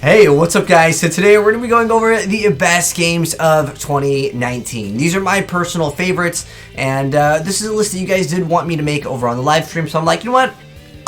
Hey, what's up guys? So today we're going to be going over the best games of 2019. These are my personal favorites, and this is a list that you guys did want me to make over on the live stream, so I'm like, you know what?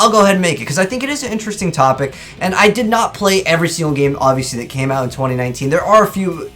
I'll go ahead and make it, because I think it is an interesting topic, and I did not play every single game, obviously, that came out in 2019. There are a few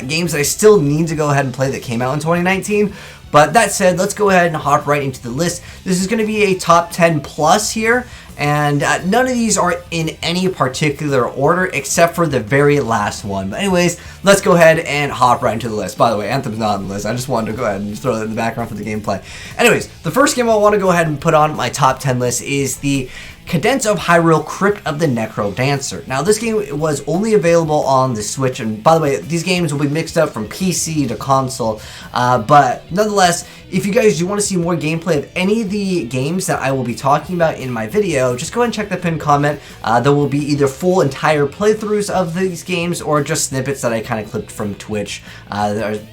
games that I still need to go ahead and play that came out in 2019, but that said, let's go ahead and hop right into the list. This is going to be a top 10 plus here, and none of these are in any particular order except for the very last one. But anyways, let's go ahead and hop right into the list. By the way, Anthem's not on the list. I just wanted to go ahead and throw that in the background for the gameplay. Anyways, the first game I want to go ahead and put on my top 10 list is the Cadence of Hyrule Crypt of the NecroDancer. Now, this game was only available on the Switch, and by the way, these games will be mixed up from PC to console, but nonetheless, if you guys do want to see more gameplay of any of the games that I will be talking about in my video, just go ahead and check the pinned comment. There will be either full entire playthroughs of these games or just snippets that I kind of clipped from Twitch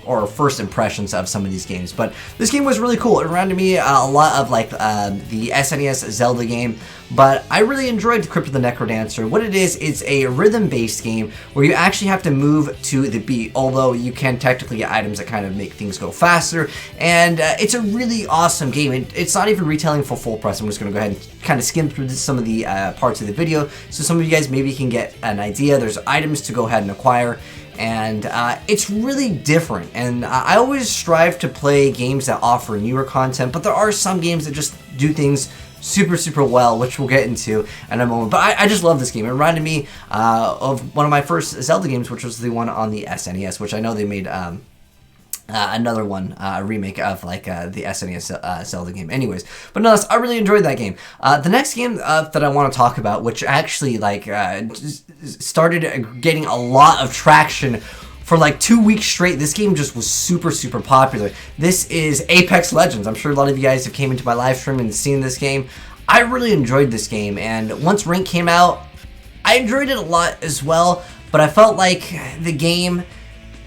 or first impressions of some of these games. But this game was really cool. It reminded me a lot of like the SNES Zelda game, but I really enjoyed Crypt of the NecroDancer. What it is, it's a rhythm-based game where you actually have to move to the beat, although you can technically get items that kind of make things go faster, and it's a really awesome game. It's not even retailing for full price. I'm just going to go ahead and kind of skim through some of the parts of the video, so some of you guys maybe can get an idea. There's items to go ahead and acquire, and it's really different, and I always strive to play games that offer newer content, but there are some games that just do things super well, which we'll get into in a moment. But I just love this game. It reminded me of one of my first Zelda games, which was the one on the SNES, which I know they made another one, a remake of like the SNES Zelda game. Anyways, but nonetheless, I really enjoyed that game. The next game that I want to talk about, which actually like started getting a lot of traction for like 2 weeks straight. This game just was super popular. This is Apex Legends. I'm sure a lot of you guys have came into my live stream and seen this game. I really enjoyed this game, and once Rank came out, I enjoyed it a lot as well, but I felt like the game,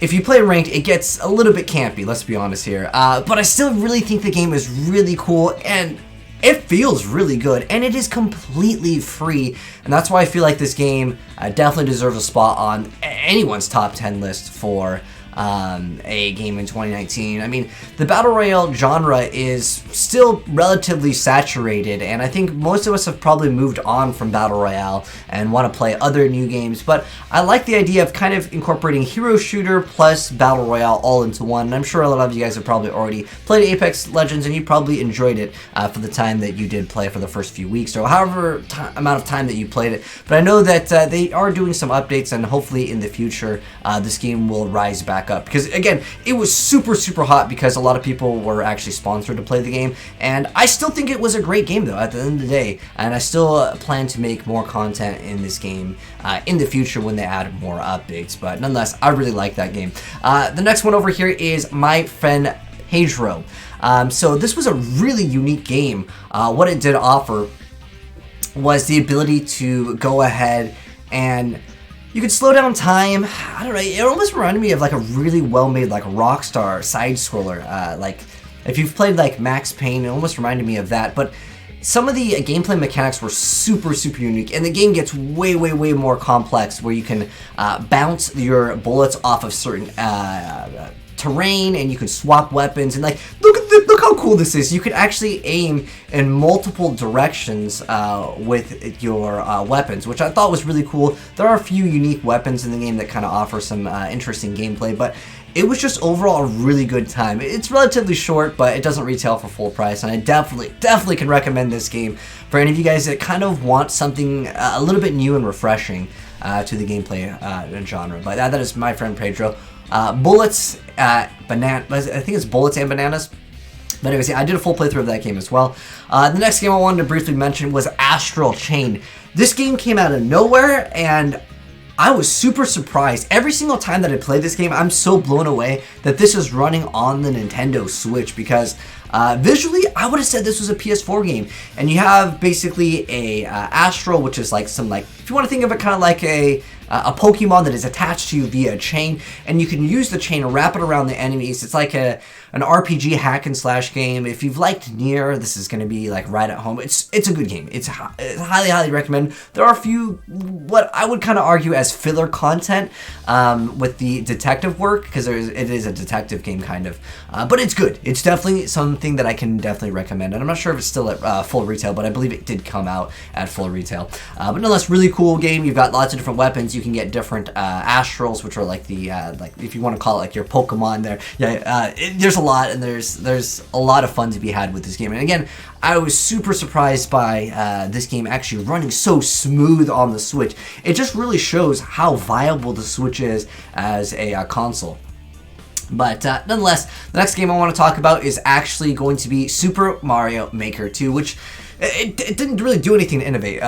if you play Ranked, it gets a little bit campy, let's be honest here. But I still really think the game is really cool, and it feels really good, and it is completely free, and that's why I feel like this game definitely deserves a spot on anyone's top 10 list for a game in 2019. I mean, the Battle Royale genre is still relatively saturated, and I think most of us have probably moved on from Battle Royale and want to play other new games, but I like the idea of kind of incorporating hero shooter plus Battle Royale all into one, and I'm sure a lot of you guys have probably already played Apex Legends, and you probably enjoyed it for the time that you did play for the first few weeks, or however amount of time that you played it. But I know that they are doing some updates, and hopefully in the future this game will rise back up, because again, it was super hot because a lot of people were actually sponsored to play the game, and I still think it was a great game though at the end of the day, and I still plan to make more content in this game in the future when they add more updates. But nonetheless, I really like that game. The next one over here is My Friend Pedro. So this was a really unique game. What it did offer was the ability to go ahead and you could slow down time. I don't know, it almost reminded me of like a really well-made like Rockstar side-scroller. Like if you've played like Max Payne, it almost reminded me of that. But some of the gameplay mechanics were super unique, and the game gets way more complex, where you can bounce your bullets off of certain terrain, and you can swap weapons, and like look how cool this is. You can actually aim in multiple directions with your weapons, which I thought was really cool. There are a few unique weapons in the game that kind of offer some interesting gameplay, but it was just overall a really good time. It's relatively short, but it doesn't retail for full price, and I definitely can recommend this game for any of you guys that kind of want something a little bit new and refreshing to the gameplay genre. But that is My Friend Pedro. Bullets, I think it's Bullets and Bananas. But anyways, yeah, I did a full playthrough of that game as well. The next game I wanted to briefly mention was Astral Chain. This game came out of nowhere, and I was super surprised. Every single time that I played this game, I'm so blown away that this is running on the Nintendo Switch, because visually, I would have said this was a PS4 game. And you have basically a Astral, which is like some, like, if you want to think of it kind of like a a Pokemon that is attached to you via a chain, and you can use the chain to wrap it around the enemies. It's like an RPG hack and slash game. If you've liked Nier, this is going to be like right at home. It's a good game. It's highly recommend. There are a few what I would kind of argue as filler content with the detective work, because it is a detective game kind of, but it's good. It's definitely something that I can definitely recommend, and I'm not sure if it's still at full retail, but I believe it did come out at full retail. But nonetheless, really cool game. You've got lots of different weapons. You can get different astrals, which are like the like, if you want to call it like your Pokemon there. Yeah, there's a lot, and there's a lot of fun to be had with this game. And again, I was super surprised by this game actually running so smooth on the Switch. It just really shows how viable the Switch is as a console. But nonetheless, the next game I want to talk about is actually going to be Super Mario Maker 2, which it didn't really do anything to innovate.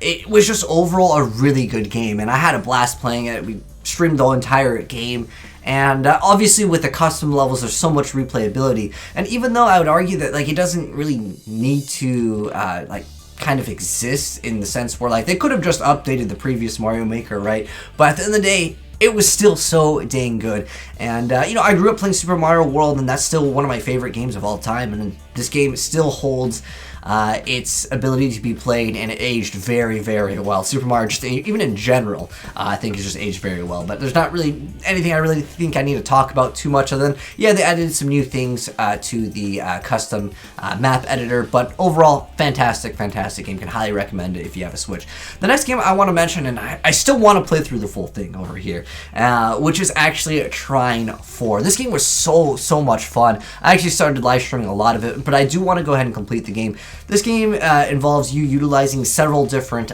It was just overall a really good game, and I had a blast playing it. We streamed the entire game, and obviously with the custom levels, there's so much replayability. And even though I would argue that like it doesn't really need to like kind of exist in the sense where like they could have just updated the previous Mario Maker, right? But at the end of the day, it was still so dang good. And, you know, I grew up playing Super Mario World, and that's still one of my favorite games of all time. And this game still holds its ability to be played, and it aged very, very well. Super Mario, just even in general, I think it's just aged very well. But there's not really anything I really think I need to talk about too much other than, yeah, they added some new things to the custom map editor. But overall, fantastic game. Can highly recommend it if you have a Switch. The next game I want to mention, and I still want to play through the full thing over here, which is actually Trine 4. This game was so much fun. I actually started live streaming a lot of it, but I do want to go ahead and complete the game. This game involves you utilizing several different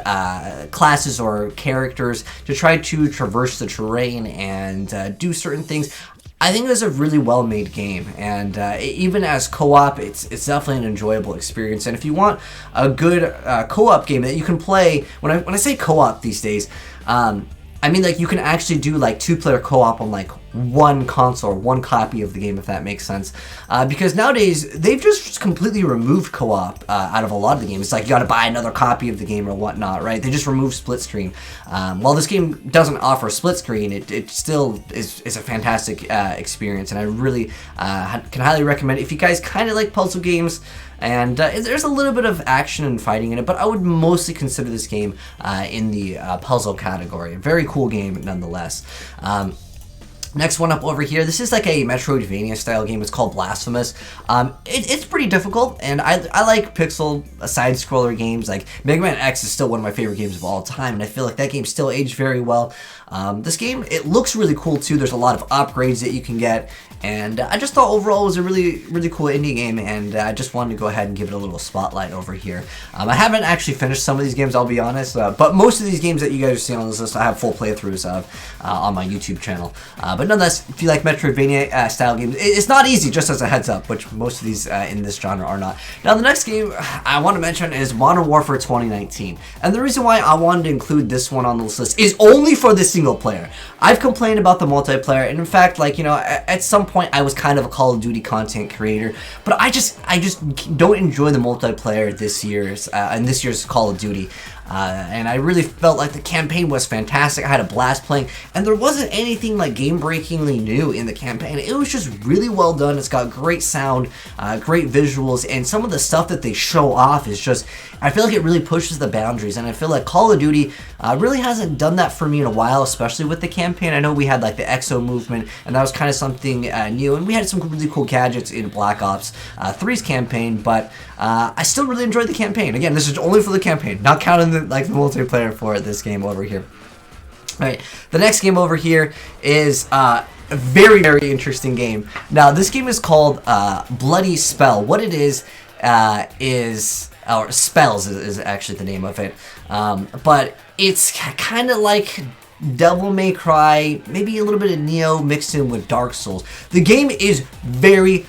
classes or characters to try to traverse the terrain and do certain things. I think it was a really well-made game, and even as co-op, it's definitely an enjoyable experience. And if you want a good co-op game that you can play, when I say co-op these days, I mean, like, you can actually do, like, 2-player co-op on, like, one console or one copy of the game, if that makes sense. Because nowadays, they've just completely removed co-op out of a lot of the games. It's like you gotta buy another copy of the game or whatnot, right? They just removed split screen. While this game doesn't offer split screen, it still is a fantastic experience, and I really can highly recommend it if you guys kind of like puzzle games. And there's a little bit of action and fighting in it, but I would mostly consider this game in the puzzle category. A very cool game nonetheless. Next one up over here, this is like a Metroidvania style game. It's called Blasphemous. It's pretty difficult, and I like pixel side-scroller games. Like Mega Man X is still one of my favorite games of all time, and I feel like that game still aged very well. This game, it looks really cool too. There's a lot of upgrades that you can get, and I just thought overall it was a really cool indie game, and I just wanted to go ahead and give it a little spotlight over here. I haven't actually finished some of these games, I'll be honest, but most of these games that you guys are seeing on this list, I have full playthroughs of on my YouTube channel. But nonetheless, if you like Metroidvania style games, it's not easy, just as a heads up, which most of these in this genre are not. Now, the next game I want to mention is Modern Warfare 2019, and the reason why I wanted to include this one on this list is only for the single player. I've complained about the multiplayer, and in fact, like, you know, at some point I was kind of a Call of Duty content creator, but I just don't enjoy the multiplayer this year's in this year's Call of Duty. And I really felt like the campaign was fantastic. I had a blast playing, and there wasn't anything like game-breakingly new in the campaign. It was just really well done. It's got great sound, great visuals, and some of the stuff that they show off is just, I feel like it really pushes the boundaries, and I feel like Call of Duty really hasn't done that for me in a while, especially with the campaign. I know we had like the Exo movement, and that was kind of something new, and we had some really cool gadgets in Black Ops 3's campaign, but I still really enjoyed the campaign. Again, this is only for the campaign, not counting the multiplayer for this game over here. Alright, the next game over here is a very interesting game. Now, this game is called Bloody Spell. What it is, or Spells is actually the name of it. But it's kind of like Devil May Cry, maybe a little bit of Neo mixed in with Dark Souls. The game is very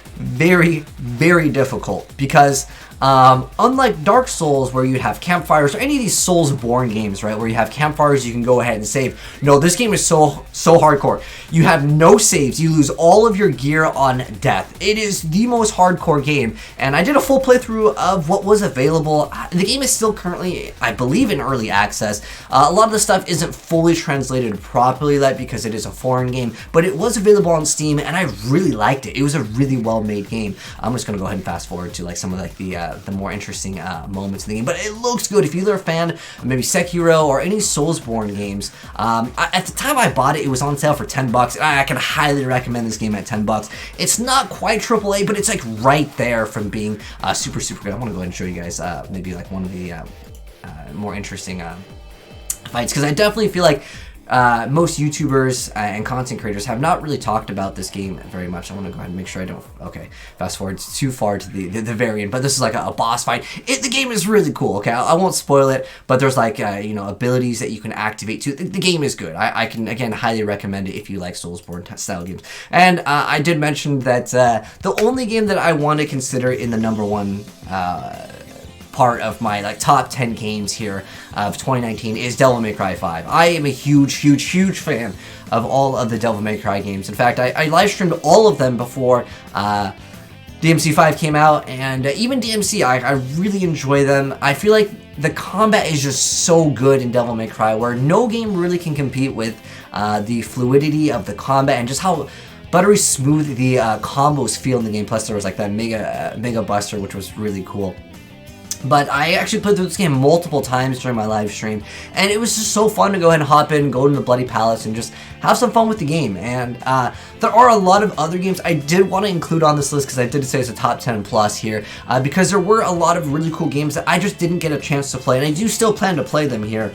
difficult because Unlike Dark Souls, where you have campfires, or any of these Souls-born games, right, where you have campfires, you can go ahead and save. No, this game is so hardcore. You have no saves. You lose all of your gear on death. It is the most hardcore game, and I did a full playthrough of what was available. The game is still currently, I believe, in early access. A lot of the stuff isn't fully translated properly yet because it is a foreign game, but it was available on Steam, and I really liked it. It was a really well-made game. I'm just gonna go ahead and fast forward to like some of like the more interesting moments in the game, but it looks good. If you're a fan of maybe Sekiro or any Soulsborne games, at the time I bought it, it was on sale for 10 bucks, and I can highly recommend this game at 10 bucks. It's not quite AAA, but it's like right there from being super good. I want to go ahead and show you guys maybe like one of the more interesting fights, because I definitely feel like most YouTubers and content creators have not really talked about this game very much. I want to go ahead and make sure I don't, okay, fast forward too far to the variant, but this is like a boss fight. The game is really cool, okay? I won't spoil it, but there's like, you know, abilities that you can activate too. The game is good. I can, again, highly recommend it if you like Soulsborne style games. And I did mention that the only game that I want to consider in the #1 part of my like top 10 games here of 2019 is Devil May Cry 5. I am a huge fan of all of the Devil May Cry games. In fact, I live streamed all of them before DMC5 came out, and even DMC, I really enjoy them. I feel like the combat is just so good in Devil May Cry, where no game really can compete with the fluidity of the combat and just how buttery smooth the combos feel in the game. Plus there was like that Mega Buster, which was really cool. But I actually played through this game multiple times during my live stream, and it was just so fun to go ahead and hop in, go to the Bloody Palace, and just have some fun with the game. And there are a lot of other games I did want to include on this list, because I did say it's a top 10 plus here, because there were a lot of really cool games that I just didn't get a chance to play, and I do still plan to play them here,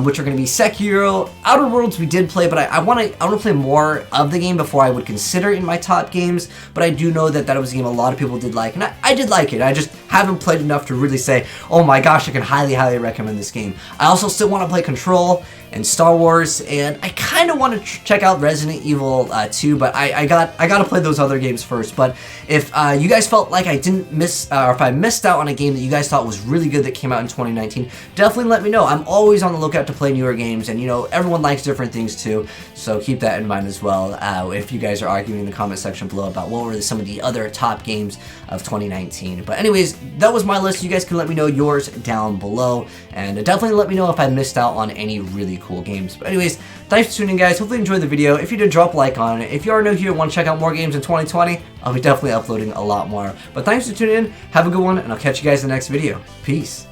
which are going to be Sekiro. Outer Worlds we did play, but I want to play more of the game before I would consider it in my top games. But I do know that was a game a lot of people did like, and I did like it. I just haven't played enough to really say, oh my gosh, I can highly recommend this game. I also still want to play Control and Star Wars, and I kind of want to check out Resident Evil 2, but I got to play those other games first. But if you guys felt like I didn't miss, or if I missed out on a game that you guys thought was really good that came out in 2019, definitely let me know. I'm always on the lookout to play newer games, and you know, everyone likes different things too, so keep that in mind as well. If you guys are arguing in the comment section below about what were some of the other top games of 2019. But anyways, that was my list. You guys can let me know yours down below, and definitely let me know if I missed out on any really cool games. But anyways, thanks for tuning in, guys. Hopefully you enjoyed the video. If you did, drop a like on it. If you are new here and want to check out more games in 2020, I'll be definitely uploading a lot more. But thanks for tuning in. Have a good one, and I'll catch you guys in the next video. Peace.